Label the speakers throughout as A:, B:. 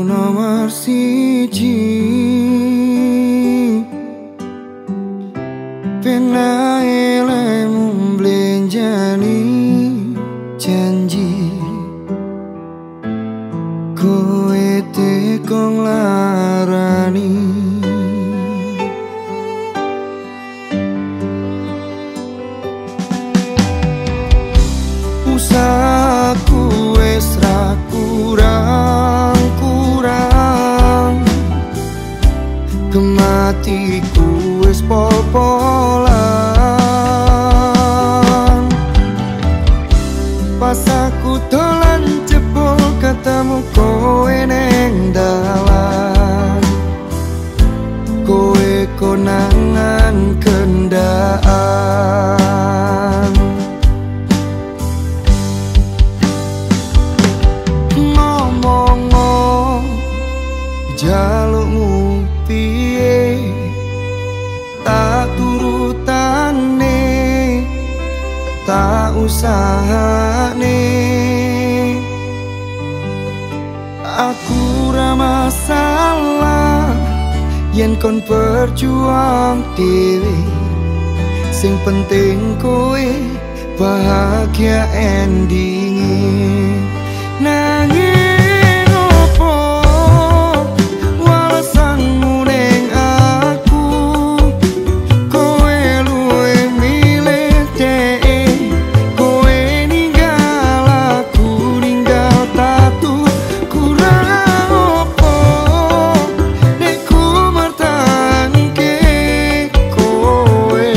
A: nomor siji, penae lemu mblenjani janji, kowe tekong larani. Usahaku wis ra kurang-kurang, kematiku wis pol-polan. Pas aku dolan jebol ketemu kowe neng dalan, kowe konangan kendaan. Ngomong jalukmu piye, tak turutane, tak usahane. Aku ra masalah yen kon berjuang dhewe, sing penting kowe bahagia endinge. Nanging opo walesanmu ning aku, kowe luwe milih dhek, kowe ninggal aku ninggal tatu. Kurang opo nek ku mertahanke kowe,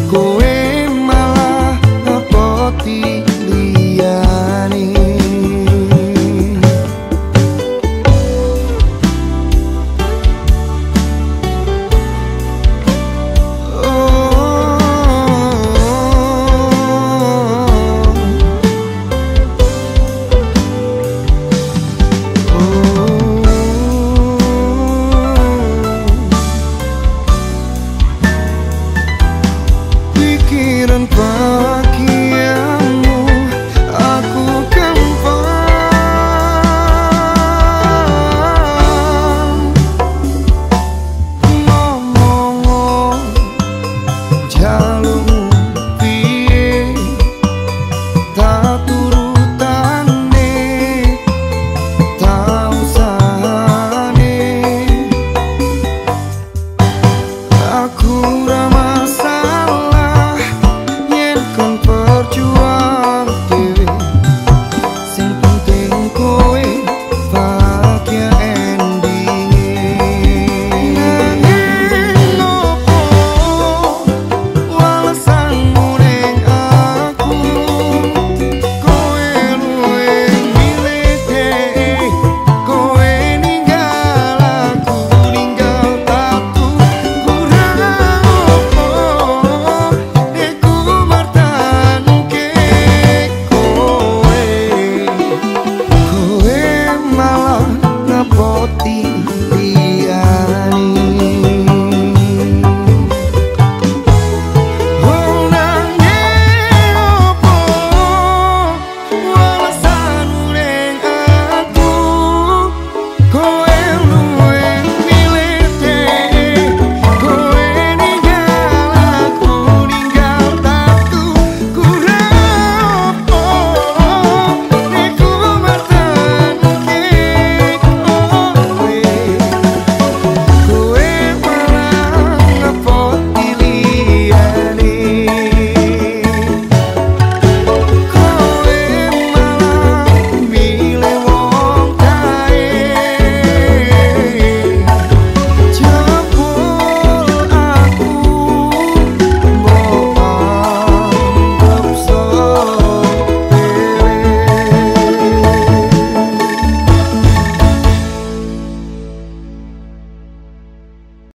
A: kowe malah ngepoti liyane. Pikiran bahagiamu aku kempang. Ngomong jalukmu piye, tak turutane, tak usahane. Aku ra masalah yen kon berjuang dhewe, sing penting kowe bahagia endinge. Nanging opo walesanmu ning aku, kowe luwe milih dhek, kowe ninggal aku ninggal tatu. Kurang opo nek ku mertahanke kowe, kowe malah ngepoti